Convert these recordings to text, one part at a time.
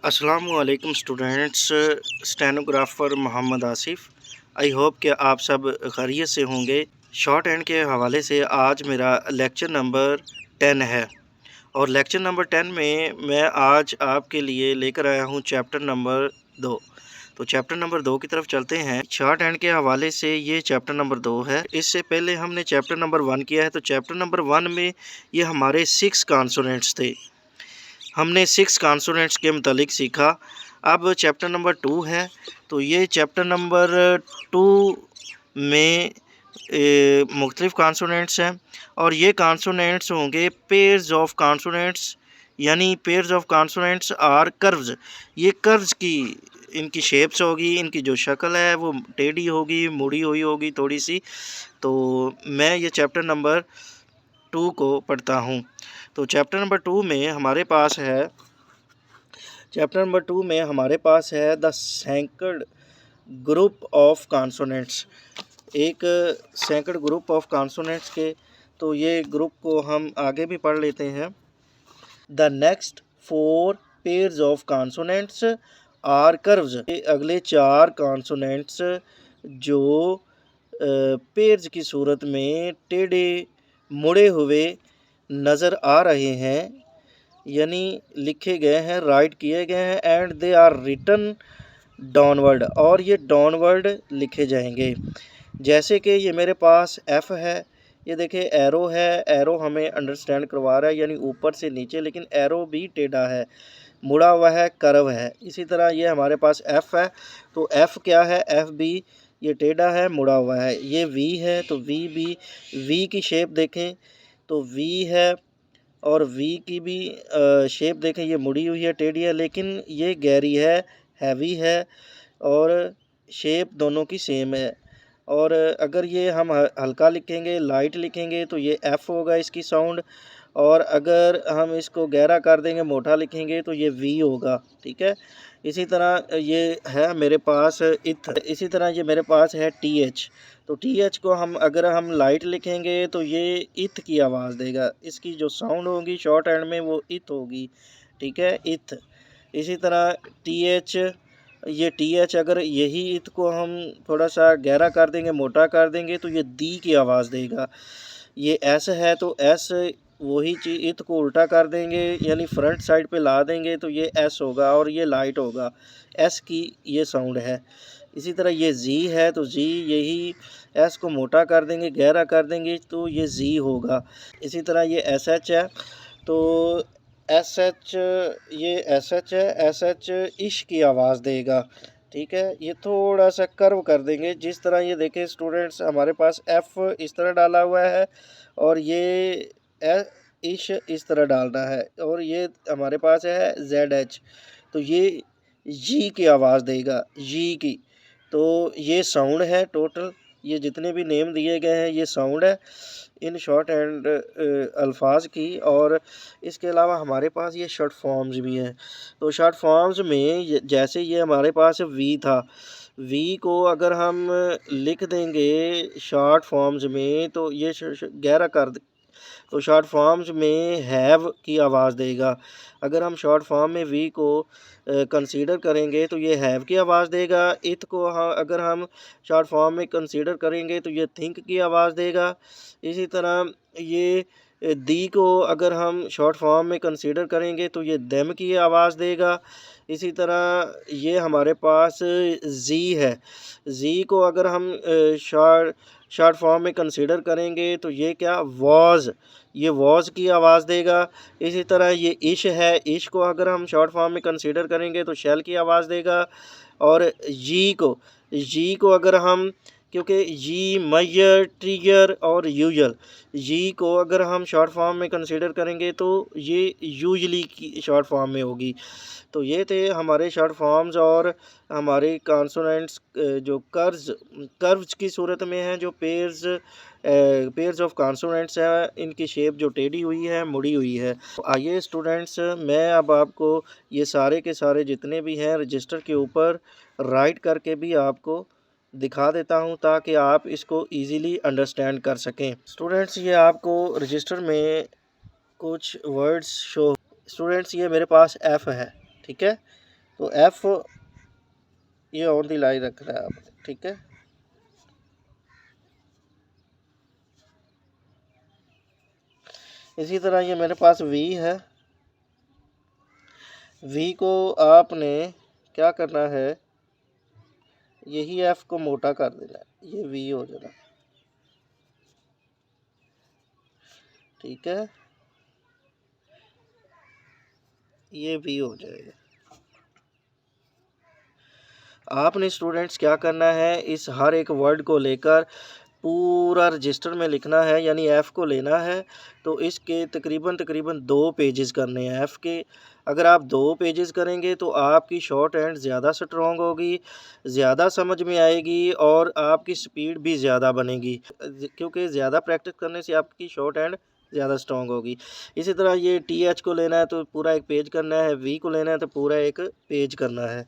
अस्सलामुअलैकुम students, stenographer Mohammad Asif. I hope कि आप सब खैरियत से होंगे। शॉर्ट हैंड के हवाले से आज मेरा लेक्चर नंबर 10 है और लेक्चर नंबर 10 में मैं आज आपके लिए लेकर आया हूँ चैप्टर नंबर 2। तो चैप्टर नंबर 2 की तरफ चलते हैं। शॉर्ट हैंड के हवाले से ये चैप्टर नंबर 2 है। इससे पहले हमने चैप्टर नंबर 1 किया है। तो चैप्टर नंबर 1 में ये हमारे 6 कॉन्सोनेंट्स थे। हमने 6 कॉन्सोनेंट्स के मुतालिक सीखा। अब चैप्टर नंबर 2 है। तो ये चैप्टर नंबर 2 में मुख्तलिफ़ कॉन्सोनेंट्स हैं और ये कॉन्सोनेंट्स होंगे पेयर्स ऑफ कॉन्सोनेंट्स, यानी pairs of consonants are curves. ये कर्व्स की इनकी शेप्स होगी, इनकी जो शक्ल है वो टेढ़ी होगी, मुड़ी हुई होगी थोड़ी सी। तो मैं ये चैप्टर नंबर 2 को पढ़ता हूँ। तो चैप्टर नंबर 2 में हमारे पास है द सैंकड़ ग्रुप ऑफ कॉन्सोनेंट्स। एक सैंकड़ ग्रुप ऑफ कॉन्सोनेंट्स के, तो ये ग्रुप को हम आगे भी पढ़ लेते हैं। The next 4 pairs of consonants are curves. अगले 4 कॉन्सोनेंट्स जो पेयर्स की सूरत में टेढ़े मुड़े हुए नज़र आ रहे हैं, यानी लिखे गए हैं, राइट किए गए हैं, and they are written downward, और ये डाउनवर्ड लिखे जाएंगे। जैसे कि ये मेरे पास एफ़ है, ये देखिए एरो है, एरो हमें अंडरस्टैंड करवा रहा है, यानी ऊपर से नीचे, लेकिन एरो भी टेढ़ा है, मुड़ा हुआ है, कर्व है। इसी तरह ये हमारे पास एफ़ है, तो एफ़ क्या है, एफ़ भी ये टेढ़ा है, मुड़ा हुआ है। ये वी है, तो वी भी, वी की शेप देखें तो वी है, और वी की भी शेप देखें, ये मुड़ी हुई है, टेढ़ी है, लेकिन ये गहरी है, हैवी है, और शेप दोनों की सेम है। और अगर ये हम हल्का लिखेंगे, लाइट लिखेंगे, तो ये एफ़ होगा इसकी साउंड, और अगर हम इसको गहरा कर देंगे, मोटा लिखेंगे, तो ये वी होगा। ठीक है। इसी तरह ये है मेरे पास इथ, इसी तरह ये मेरे पास है टी एच। तो टी एच को हम अगर हम लाइट लिखेंगे तो ये इथ की आवाज़ देगा, इसकी जो साउंड होगी शॉर्ट हैंड में वो इथ होगी। ठीक है, इथ। इसी तरह टी एच, ये टी एच अगर यही इथ को हम थोड़ा सा गहरा कर देंगे, मोटा कर देंगे, तो ये दी की आवाज़ देगा। ये एस है, तो एस वही चीज़ इथ को उल्टा कर देंगे, यानी फ्रंट साइड पे ला देंगे, तो ये एस होगा और ये लाइट होगा, एस की ये साउंड है। इसी तरह ये जी है, तो जी यही एस को मोटा कर देंगे, गहरा कर देंगे, तो ये जी होगा। इसी तरह ये एस एच है, तो एस एच, ये एस एच है, एस एच इश की आवाज़ देगा। ठीक है, ये थोड़ा सा कर्व कर देंगे, जिस तरह ये देखें स्टूडेंट्स, हमारे पास एफ़ इस तरह डाला हुआ है और ये इश इस तरह डालना है, और ये हमारे पास है जेड एच, तो ये जी की आवाज़ देगा, जी की। तो ये साउंड है टोटल, ये जितने भी नेम दिए गए हैं ये साउंड है इन शॉर्ट एंड अल्फाज की। और इसके अलावा हमारे पास ये शॉर्ट फॉर्म्स भी हैं। तो शॉर्ट फॉर्म्स में जैसे ये हमारे पास वी था, वी को अगर हम लिख देंगे शॉर्ट फॉर्म्स में, तो ये गहरा कर, तो शॉर्ट फॉर्म्स में हैव की आवाज़ देगा। अगर हम शॉर्ट फॉर्म में वी को कंसीडर करेंगे तो ये हैव की आवाज़ देगा। इथ को अगर हम शॉर्ट फॉर्म में कंसीडर करेंगे तो ये थिंक की आवाज़ देगा। इसी तरह ये दी को अगर हम शॉर्ट फॉर्म में कंसीडर करेंगे तो ये देम की आवाज़ देगा। इसी तरह ये हमारे पास जी है, जी को अगर हम शॉर्ट फॉर्म में कंसीडर करेंगे तो ये क्या, वॉज, ये वॉज की आवाज़ देगा। इसी तरह ये इश है, इश को अगर हम शॉर्ट फॉर्म में कंसीडर करेंगे तो शैल की आवाज़ देगा। और जी को अगर हम, क्योंकि जी मयर, ट्रिगर और यूजुअल, जी को अगर हम शॉर्ट फॉर्म में कंसीडर करेंगे तो ये यूजली की शॉर्ट फॉर्म में होगी। तो ये थे हमारे शॉर्ट फॉर्म्स और हमारे कॉन्सोनेंट्स जो कर्व्स की सूरत में हैं, जो पेयर्स ऑफ कॉन्सोनेंट्स हैं, इनकी शेप जो टेढ़ी हुई है, मुड़ी हुई है। तो आइए स्टूडेंट्स, मैं अब आपको ये सारे के सारे जितने भी हैं रजिस्टर के ऊपर राइट करके भी आपको दिखा देता हूँ, ताकि आप इसको इजीली अंडरस्टैंड कर सकें। स्टूडेंट्स, ये आपको रजिस्टर में कुछ वर्ड्स शो, स्टूडेंट्स ये मेरे पास एफ़ है, ठीक है, तो एफ ये ऑन दी लाइन रखना है आपने, ठीक है। इसी तरह ये मेरे पास वी है, वी को आपने क्या करना है, यही एफ को मोटा कर देना है, ये वी हो जाना, ठीक है, ये वी हो जाएगा। आपने स्टूडेंट्स क्या करना है, इस हर एक वर्ड को लेकर पूरा रजिस्टर में लिखना है, यानी एफ़ को लेना है। तो इसके तकरीबन 2 पेजेस करने हैं एफ़ के। अगर आप 2 पेजेस करेंगे तो आपकी शॉर्ट हैंड ज़्यादा स्ट्रॉन्ग होगी, ज़्यादा समझ में आएगी और आपकी स्पीड भी ज़्यादा बनेगी, क्योंकि ज़्यादा प्रैक्टिस करने से आपकी शॉर्ट हैंड ज़्यादा स्ट्रॉन्ग होगी। इसी तरह ये टी एच को लेना है तो पूरा एक पेज करना है, वी को लेना है तो पूरा एक पेज करना है।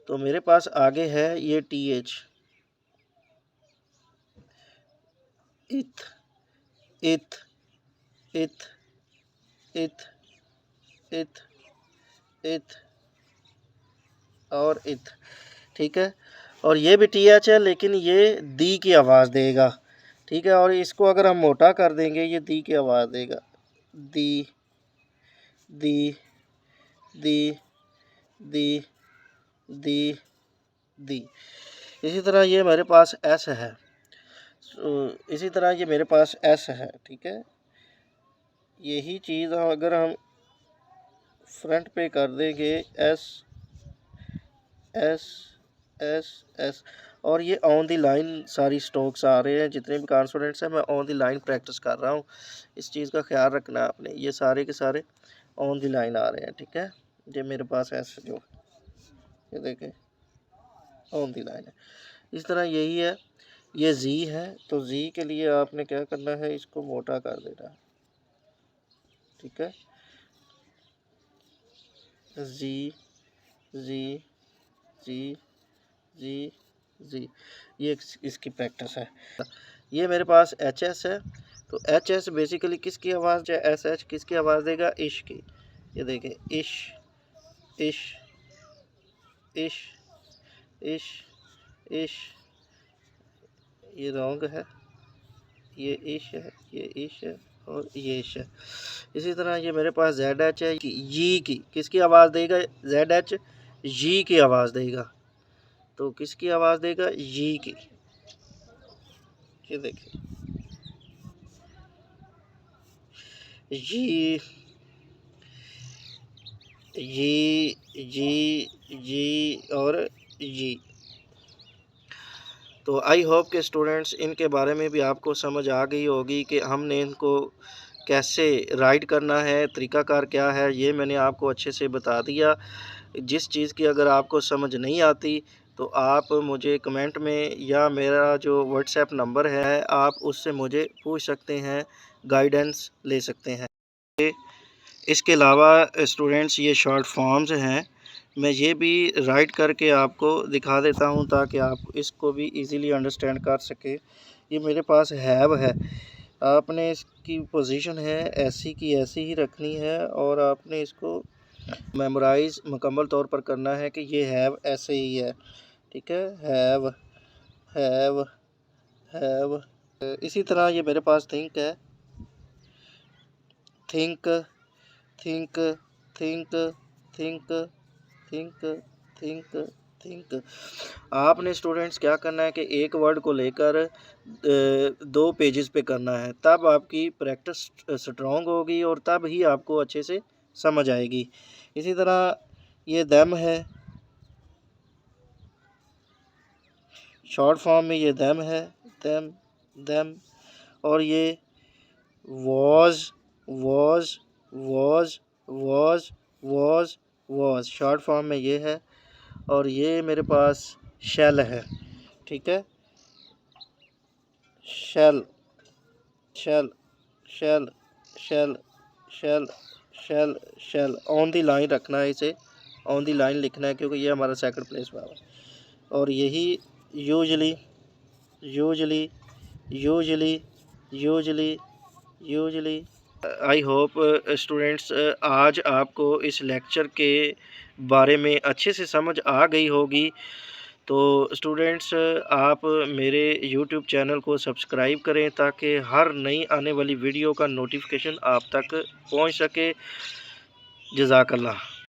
तो मेरे पास आगे है ये टी एच, इथ, इथ, इथ, इथ, इथ, इथ और इथ, ठीक है। और ये भी टी एच है लेकिन ये दी की आवाज़ देगा, ठीक है। और इसको अगर हम मोटा कर देंगे ये दी की आवाज़ देगा, दी, दी, दी, दी, दी, दी। इसी तरह ये मेरे पास एस है, इसी तरह ये मेरे पास एस है, ठीक है। यही चीज़ अगर हम फ्रंट पे कर देंगे एस, एस, एस, एस, और ये ऑन दी लाइन सारी स्ट्रोक्स आ रहे हैं, जितने भी कॉन्सोनेंट्स हैं मैं ऑन दी लाइन प्रैक्टिस कर रहा हूँ। इस चीज़ का ख्याल रखना है आपने, ये सारे के सारे ऑन दी लाइन आ रहे हैं, ठीक है। ये मेरे पास एस जो ये देखें ऑन दी लाइन है। इस तरह यही है, ये जी है तो जी के लिए आपने क्या करना है, इसको मोटा कर देना है, ठीक है। जी, जी, जी, जी, जी, ये इसकी प्रैक्टिस है। ये मेरे पास एच एस है, तो एच एस बेसिकली किसकी आवाज़ है, एस एच किसकी आवाज़ देगा, इश की। ये देखें इश, इश, इश, इश, इश, ये रॉन्ग है, ये इश है, ये इश है और ये इश है। इसी तरह ये मेरे पास जेड एच है, जी की किसकी आवाज़ देगा, जेड एच जी की आवाज़ देगा, तो किसकी आवाज़ देगा, जी की। ये देखिए जी, जी, जी, जी और जी। तो आई होप के स्टूडेंट्स इनके बारे में भी आपको समझ आ गई होगी कि हमने इनको कैसे राइट करना है, तरीक़ाकार क्या है, ये मैंने आपको अच्छे से बता दिया। जिस चीज़ की अगर आपको समझ नहीं आती तो आप मुझे कमेंट में या मेरा जो व्हाट्सएप नंबर है आप उससे मुझे पूछ सकते हैं, गाइडेंस ले सकते हैं। इसके अलावा स्टूडेंट्स ये शॉर्ट फॉर्म्स हैं, मैं ये भी राइट करके आपको दिखा देता हूँ ताकि आप इसको भी इजीली अंडरस्टैंड कर सकें। ये मेरे पास हैव है, आपने इसकी पोजीशन है ऐसी की ऐसी ही रखनी है और आपने इसको मेमोराइज़ मुकम्मल तौर पर करना है कि ये हैव ऐसे ही है, ठीक है। Have, have, have. इसी तरह ये मेरे पास थिंक है, think, think, think, think, think, think, think. आपने स्टूडेंट्स क्या करना है कि एक वर्ड को लेकर 2 पेजेस पे करना है, तब आपकी प्रैक्टिस स्ट्रॉन्ग होगी और तब ही आपको अच्छे से समझ आएगी। इसी तरह ये देम है, शॉर्ट फॉर्म में ये देम है, देम, देम। और ये was, was, was, was, was, was, short form में ये है। और ये मेरे पास शेल है, ठीक है, shell, shell, shell, shell, shell, shell, shell. On the line रखना है, इसे ऑन दी लाइन लिखना है क्योंकि ये हमारा सेकंड प्लेस पर है। और यही usually, usually, usually, usually, usually. I hope students आज आपको इस लेक्चर के बारे में अच्छे से समझ आ गई होगी। तो स्टूडेंट्स, आप मेरे यूट्यूब चैनल को सब्सक्राइब करें ताकि हर नई आने वाली वीडियो का नोटिफिकेशन आप तक पहुंच सके। जज़ाकल्लाह।